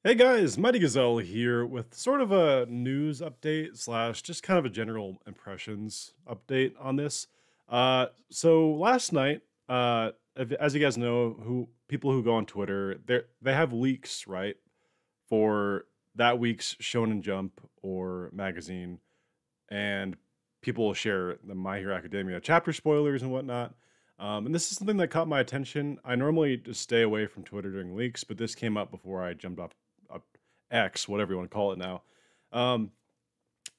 Hey guys, Mighty Gazelle here with sort of a news update slash just kind of a general impressions update on this. So last night, as you guys know, who people who go on Twitter, they have leaks, right, for that week's Shonen Jump or magazine, and people will share the My Hero Academia chapter spoilers and whatnot. And this is something that caught my attention. I normally just stay away from Twitter during leaks, but this came up before I jumped off X, whatever you want to call it now. Um,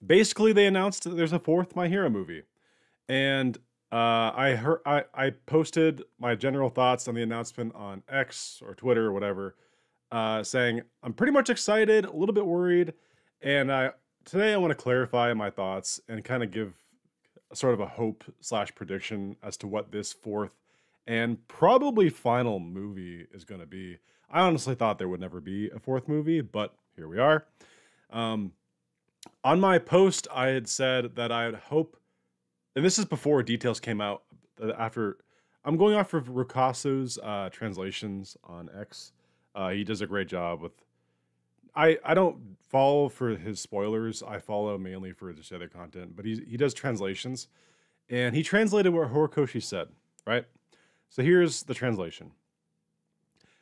Basically, they announced that there's a fourth My Hero movie, and I posted my general thoughts on the announcement on X or Twitter or whatever, saying I'm pretty much excited, a little bit worried, and today I want to clarify my thoughts and kind of give sort of a hope slash prediction as to what this fourth and probably final movie is going to be. I honestly thought there would never be a fourth movie, but here we are. Um, on my post, I had said that I would hope, and this is before details came out. After I'm going off of Rukasu's translations on X. He does a great job with. I don't follow for his spoilers. I follow mainly for just other content, but he does translations, and he translated what Horikoshi said. Right. So here's the translation.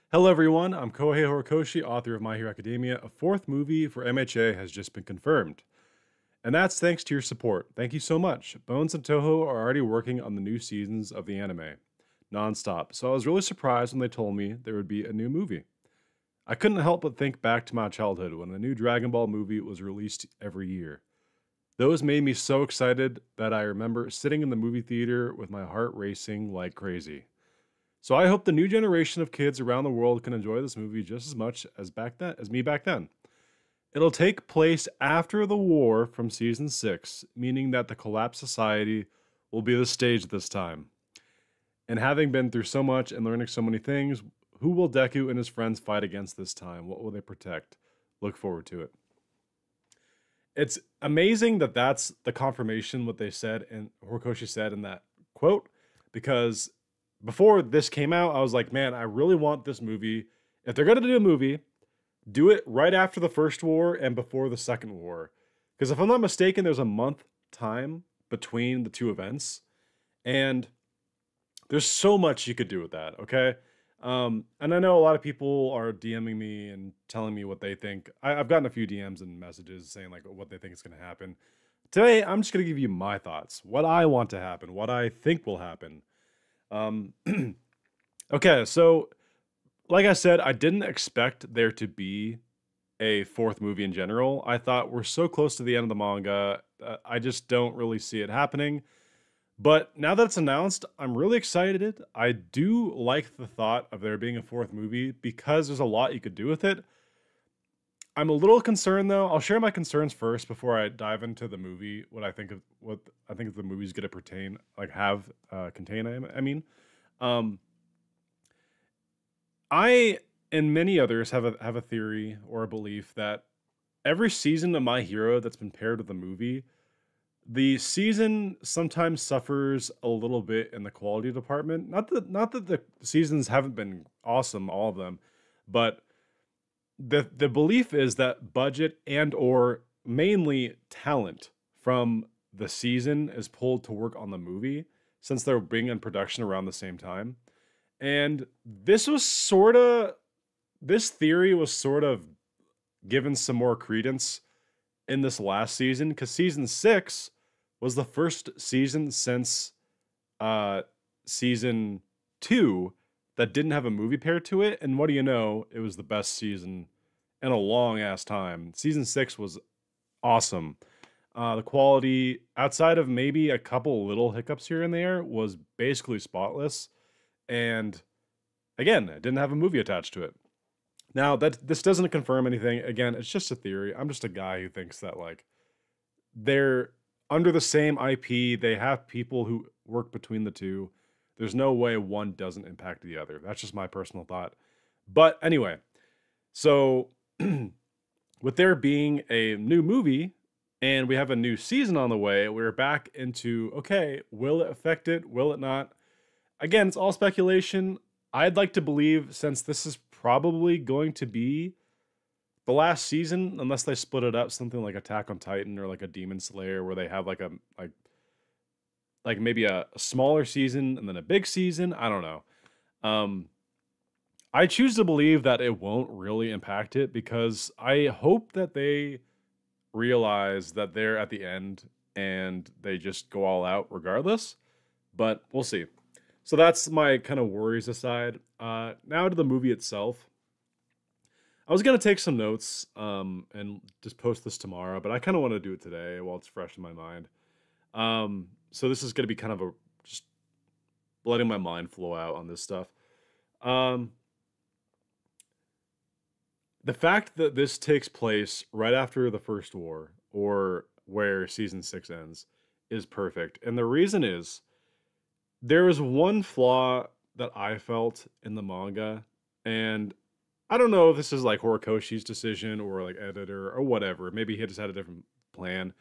Hello everyone, I'm Kohei Horikoshi, author of My Hero Academia. A fourth movie for MHA has just been confirmed. And that's thanks to your support. Thank you so much. Bones and Toho are already working on the new seasons of the anime, non-stop. So I was really surprised when they told me there would be a new movie. I couldn't help but think back to my childhood when a new Dragon Ball movie was released every year. Those made me so excited that I remember sitting in the movie theater with my heart racing like crazy. So I hope the new generation of kids around the world can enjoy this movie just as much as me back then. It'll take place after the war from season 6, meaning that the collapsed society will be the stage this time. And having been through so much and learning so many things, who will Deku and his friends fight against this time? What will they protect? Look forward to it. It's amazing that that's the confirmation what they said and Horikoshi said in that quote, because before this came out, I was like, man, I really want this movie. If they're going to do a movie, do it right after the first war and before the second war. Because if I'm not mistaken, there's a month time between the two events. And there's so much you could do with that, okay? And I know a lot of people are DMing me and telling me what they think. I've gotten a few DMs and messages saying like what they think is going to happen. Today, I'm just going to give you my thoughts, what I want to happen, what I think will happen. Um, okay, so like I said, I didn't expect there to be a fourth movie in general. I thought we're so close to the end of the manga, I just don't really see it happening. But now that it's announced, I'm really excited. I do like the thought of there being a fourth movie because there's a lot you could do with it. I'm a little concerned though. I'll share my concerns first before I dive into the movie. What I think the movie's going to contain. I mean, um, I and many others have a theory or a belief that every season of My Hero that's been paired with a movie, the season sometimes suffers a little bit in the quality department. Not that the seasons haven't been awesome, all of them, but the belief is that budget and or mainly talent from the season is pulled to work on the movie since they're being in production around the same time. And this theory was sort of given some more credence in this last season because season 6 was the first season since season 2 that didn't have a movie paired to it. And what do you know? It was the best season in a long ass time. Season 6 was awesome. The quality, outside of maybe a couple little hiccups here and there, was basically spotless. And again, it didn't have a movie attached to it. Now, this doesn't confirm anything. Again, it's just a theory. I'm just a guy who thinks that like they're under the same IP. They have people who work between the two. There's no way one doesn't impact the other. That's just my personal thought. But anyway, so with there being a new movie and we have a new season on the way, we're back into, okay, will it affect it? Will it not? Again, it's all speculation. I'd like to believe, since this is probably going to be the last season, unless they split it up, something like Attack on Titan or like a Demon Slayer, where they have like maybe a smaller season and then a big season. I don't know. Um, I choose to believe that it won't really impact it because I hope that they realize that they're at the end and they just go all out regardless. But we'll see. So that's my kind of worries aside. Now to the movie itself. I was gonna take some notes and just post this tomorrow, but I kind of want to do it today while it's fresh in my mind. So this is gonna be kind of a just letting my mind flow out on this stuff. Um, the fact that this takes place right after the first war, or where season 6 ends, is perfect. And the reason is there was one flaw that I felt in the manga, and I don't know if this is like Horikoshi's decision or like editor or whatever. Maybe he just had a different plan.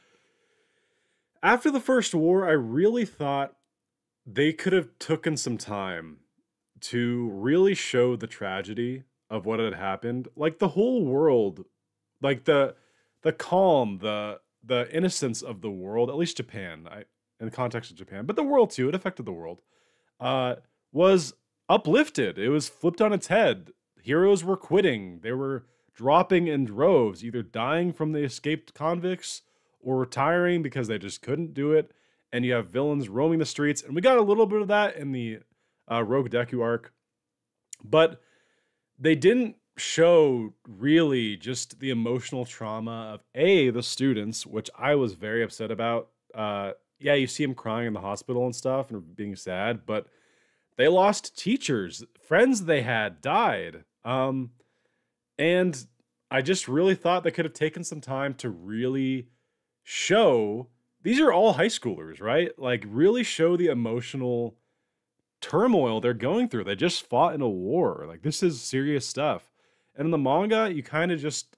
After the first war, I really thought they could have taken some time to really show the tragedy of what had happened. Like the whole world, like the calm, the innocence of the world, at least Japan, in the context of Japan, but the world too, it affected the world, uh, was uplifted. It was flipped on its head. Heroes were quitting. They were dropping in droves, either dying from the escaped convicts or retiring because they just couldn't do it. And you have villains roaming the streets. And we got a little bit of that in the Rogue Deku arc. But they didn't show really just the emotional trauma of the students, which I was very upset about. Yeah, you see them crying in the hospital and stuff and being sad, but they lost teachers, friends they had died. And I just really thought they could have taken some time to really show, these are all high schoolers, right? Like really show the emotional turmoil they're going through. They just fought in a war. Like this is serious stuff. And in the manga, it kind of just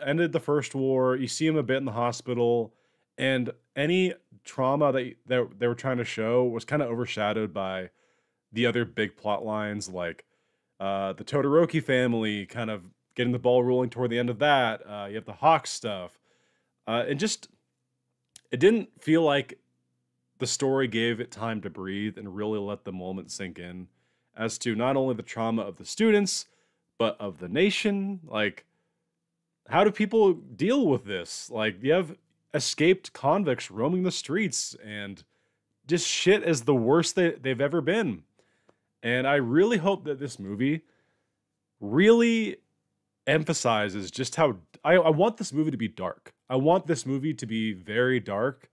ended the first war. You see him a bit in the hospital, and any trauma that they were trying to show was kind of overshadowed by the other big plot lines, like the Todoroki family kind of getting the ball rolling toward the end of that. You have the Hawk stuff. It didn't feel like the story gave it time to breathe and really let the moment sink in as to not only the trauma of the students, but of the nation. Like, how do people deal with this? Like, you have escaped convicts roaming the streets, and just shit is the worst they've ever been. And I really hope that this movie really emphasizes just how I want this movie to be dark. I want this movie to be very dark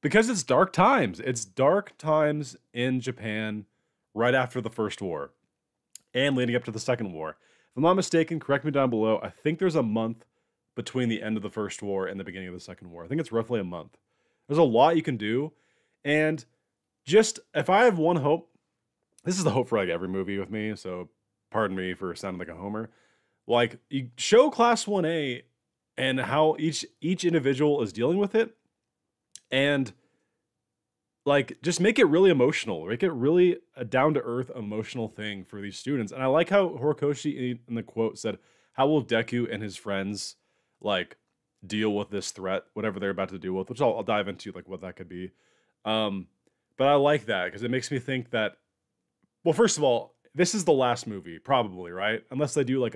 because it's dark times. It's dark times in Japan right after the first war and leading up to the second war. If I'm not mistaken, correct me down below, I think there's a month between the end of the first war and the beginning of the second war. I think it's roughly a month. There's a lot you can do. And just, if I have one hope, this is the hope for like every movie with me, so pardon me for sounding like a homer. Like, you show Class 1A and how each individual is dealing with it, and like just make it really emotional, make it really a down-to-earth emotional thing for these students. And I like how Horikoshi in the quote said, how will Deku and his friends like deal with this threat, whatever they're about to deal with, which I'll dive into like what that could be. But I like that because it makes me think that, well, first of all, this is the last movie, probably, right? Unless they do like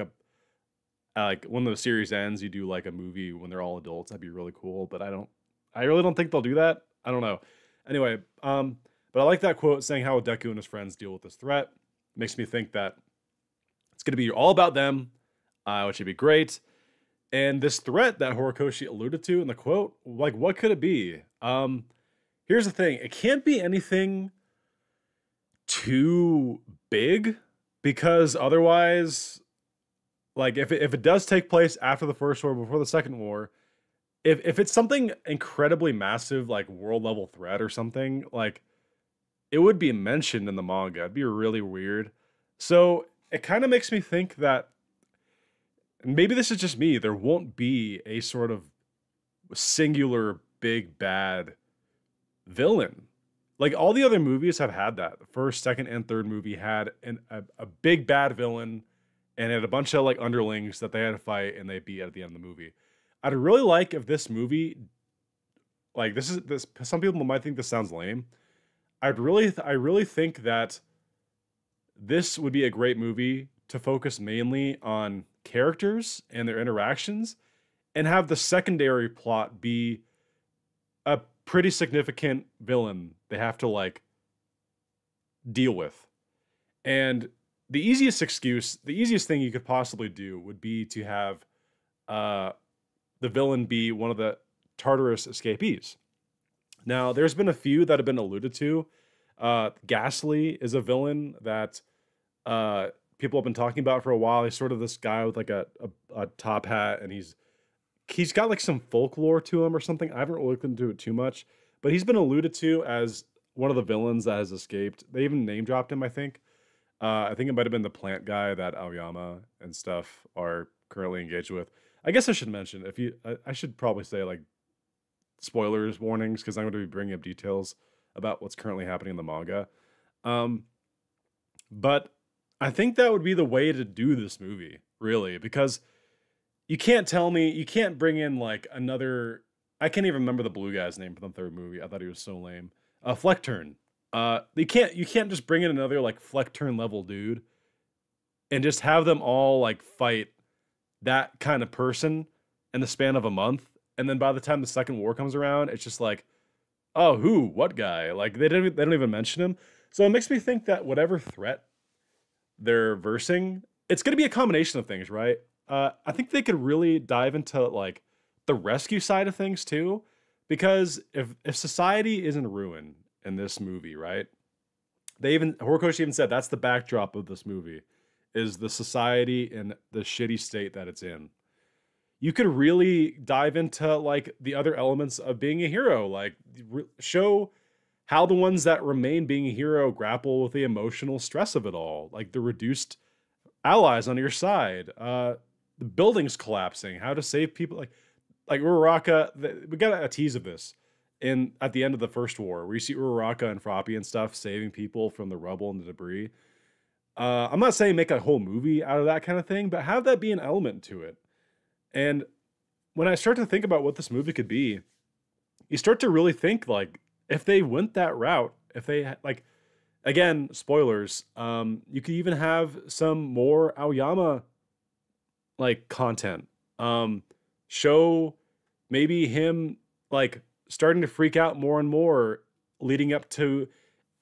like when the series ends, you do like a movie when they're all adults. That'd be really cool. But I really don't think they'll do that. I don't know. Anyway, but I like that quote saying how Deku and his friends deal with this threat. It makes me think that it's going to be all about them, which would be great. And this threat that Horikoshi alluded to in the quote, like, what could it be? Here's the thing. It can't be anything too big, because otherwise, like, if it does take place after the first war, before the second war, if it's something incredibly massive, like world level threat or something, like, it would be mentioned in the manga. It'd be really weird. So it kind of makes me think that, and maybe this is just me, there won't be a sort of singular big bad villain. Like, all the other movies have had that. The first, second, and third movie had a big bad villain, and it had a bunch of like underlings that they had to fight, and they beat at the end of the movie. I'd really like if this movie, like this. Some people might think this sounds lame. I really think that this would be a great movie to focus mainly on characters and their interactions, and have the secondary plot be a pretty significant villain they have to like deal with. And the easiest thing you could possibly do would be to have uh, the villain be one of the Tartarus escapees. Now, there's been a few that have been alluded to. Ghastly is a villain that uh, people have been talking about for a while. He's sort of this guy with like a top hat, and he's got like some folklore to him or something. I haven't looked into it too much, but he's been alluded to as one of the villains that has escaped. They even name dropped him, I think. I think it might have been the plant guy that Aoyama and stuff are currently engaged with. I guess I should mention, I should probably say like spoilers warnings, because I'm going to be bringing up details about what's currently happening in the manga. Um, but I think that would be the way to do this movie, really, because you can't bring in like another. I can't even remember the blue guy's name for the third movie. I thought he was so lame. Fleckturn. You can't just bring in another like Fleckturn level dude and just have them all like fight that kind of person in the span of a month. And then by the time the second war comes around, it's just like, oh, who, what guy? Like they don't even mention him. So it makes me think that whatever threat they're versing, it's going to be a combination of things, right? I think they could really dive into like the rescue side of things too, because if society is in ruin in this movie, right? Horikoshi even said that's the backdrop of this movie, is the society in the shitty state that it's in. You could really dive into like the other elements of being a hero, like show how the ones that remain being a hero grapple with the emotional stress of it all, like the reduced allies on your side, the buildings collapsing, how to save people, like Uraraka. We got a tease of this in at the end of the first war, where you see Uraraka and Froppy and stuff saving people from the rubble and the debris. I'm not saying make a whole movie out of that kind of thing, but have that be an element to it. And when I start to think about what this movie could be, you start to really think like if they went that route, if they like, again, spoilers, you could even have some more Aoyama like content. Show maybe him like starting to freak out more and more leading up to.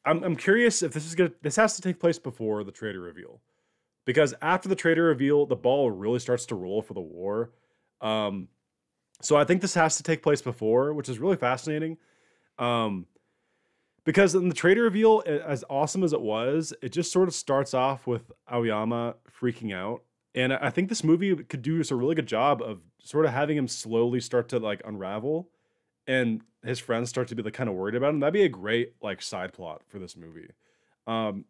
I'm curious if this has to take place before the traitor reveal, because after the traitor reveal, the ball really starts to roll for the war. So I think this has to take place before, which is really fascinating. Because in the traitor reveal, as awesome as it was, it just sort of starts off with Aoyama freaking out. And I think this movie could do just a really good job of sort of having him slowly start to like unravel, and his friends start to be like kind of worried about him. That'd be a great like side plot for this movie.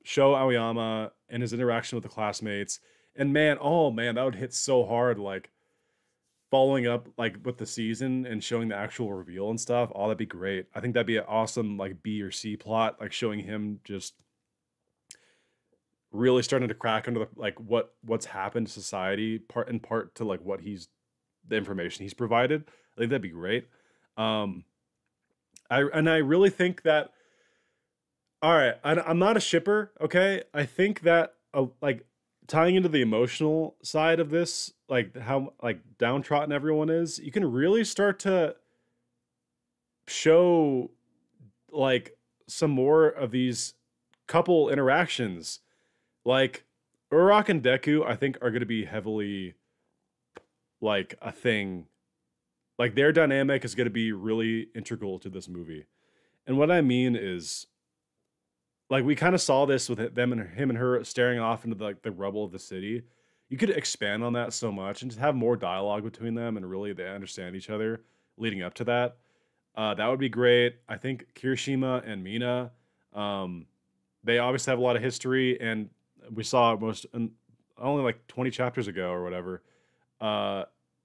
Show Aoyama and his interaction with the classmates. And man, oh man, that would hit so hard, like following up like with the season and showing the actual reveal and stuff. Oh, that'd be great. I think that'd be an awesome like B or C plot, like showing him just really starting to crack under the like what's happened to society, part to like the information he's provided. I think that'd be great. I really think that, all right, I'm not a shipper, okay? I think that like tying into the emotional side of this, like how like downtrodden everyone is, you can really start to show like some more of these couple interactions. Like Uraraka and Deku, I think are going to be heavily like a thing. Like their dynamic is going to be really integral to this movie. And what I mean is, like we kind of saw this with them and him and her staring off into the rubble of the city. You could expand on that so much and just have more dialogue between them, and really they understand each other leading up to that. That would be great. I think Kirishima and Mina, they obviously have a lot of history, and we saw only like 20 chapters ago or whatever,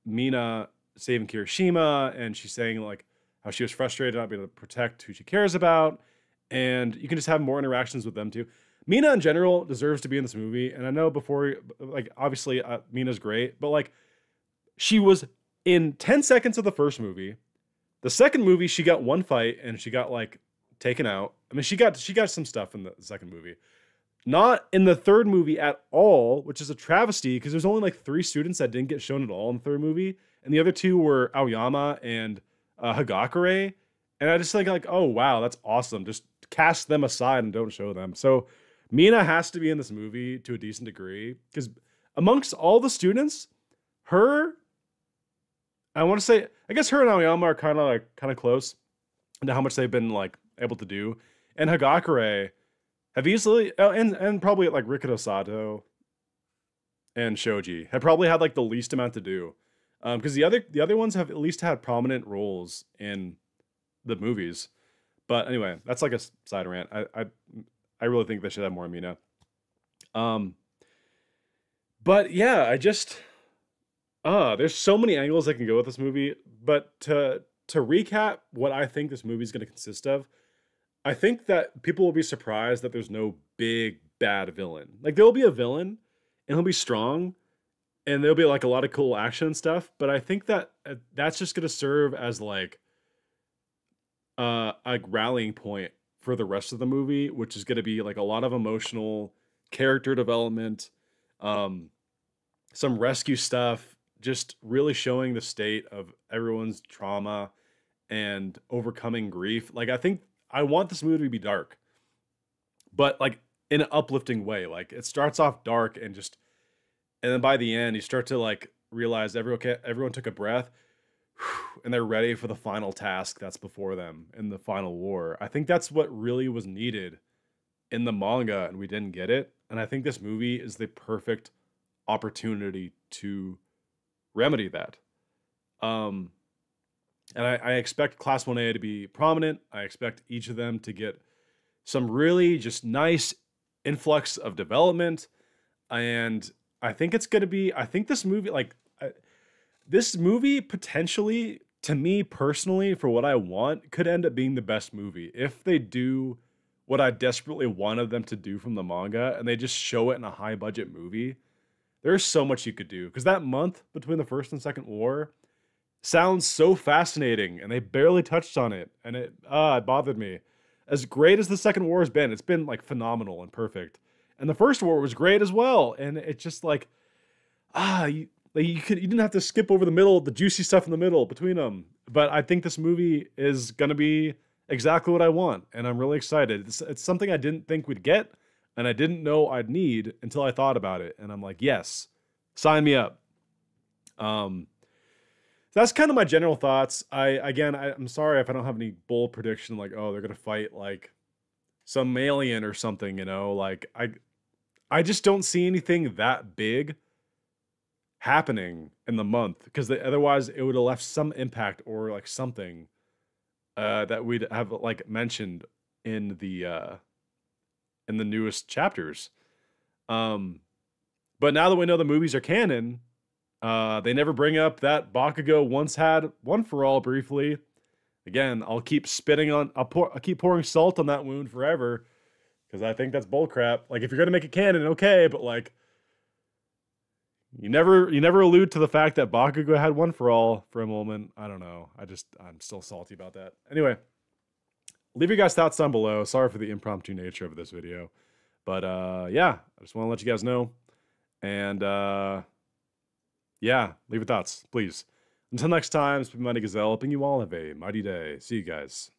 Mina saving Kirishima, and she's saying like how she was frustrated not being able to protect who she cares about, and you can just have more interactions with them too. Mina in general deserves to be in this movie. And I know before, like, obviously, Mina's great, but like, she was in 10 seconds of the first movie. The second movie, she got one fight and she got like taken out. I mean, she got some stuff in the second movie. Not in the third movie at all, which is a travesty because there's only like 3 students that didn't get shown at all in the third movie, and the other 2 were Aoyama and Hagakure. And I just think like, oh wow, that's awesome. Just cast them aside and don't show them. So Mina has to be in this movie to a decent degree because amongst all the students, her, I want to say, I guess her and Aoyama are kind of close into how much they've been like able to do, and Hagakure have easily, and probably like Rikuto Sato and Shoji have probably had like the least amount to do, because the other ones have at least had prominent roles in the movies. But anyway, that's like a side rant. I really think they should have more Mina. But yeah, there's so many angles I can go with this movie. But to recap what I think this movie is going to consist of, I think that people will be surprised that there's no big bad villain. Like there will be a villain, and he'll be strong, and there'll be like a lot of cool action and stuff. But I think that that's just going to serve as like a rallying point for the rest of the movie, which is going to be like a lot of emotional character development, some rescue stuff, just really showing the state of everyone's trauma and overcoming grief. Like I want this movie to be dark, but like in an uplifting way. Like it starts off dark and then by the end you start to like realize everyone took a breath and they're ready for the final task that's before them in the final war. I think that's what really was needed in the manga, and we didn't get it. And I think this movie is the perfect opportunity to remedy that. And I expect Class 1A to be prominent. I expect each of them to get some really just nice influx of development. And I think it's going to be, I think this movie, this movie potentially, to me personally, for what I want, could end up being the best movie. If they do what I desperately wanted them to do from the manga and they just show it in a high budget movie, there's so much you could do. Because that month between the first and second war sounds so fascinating, and they barely touched on it, and it bothered me. As great as the second war has been, it's been like phenomenal and perfect, and the first war was great as well. And it's just like you didn't have to skip over the middle, the juicy stuff in the middle between them. But I think this movie is gonna be exactly what I want, and I'm really excited. It's something I didn't think we'd get, and I didn't know I'd need until I thought about it, and I'm like, yes, sign me up. That's kind of my general thoughts. I'm sorry if I don't have any bold prediction, like, oh, they're gonna fight like some alien or something, like I just don't see anything that big happening in the month, because otherwise it would have left some impact or like something that we'd have like mentioned in the newest chapters. But now that we know the movies are canon, they never bring up that Bakugo once had One for All briefly. Again, I'll keep pouring salt on that wound forever, because I think that's bullcrap. Like, if you're gonna make it canon, okay, but like, you never allude to the fact that Bakugo had One for All for a moment. I don't know. I'm still salty about that. Anyway, leave your guys' thoughts down below. Sorry for the impromptu nature of this video, but yeah, I just want to let you guys know, and yeah, leave your thoughts, please. Until next time, it's been Mighty Gazelle, hoping you all have a mighty day. See you guys.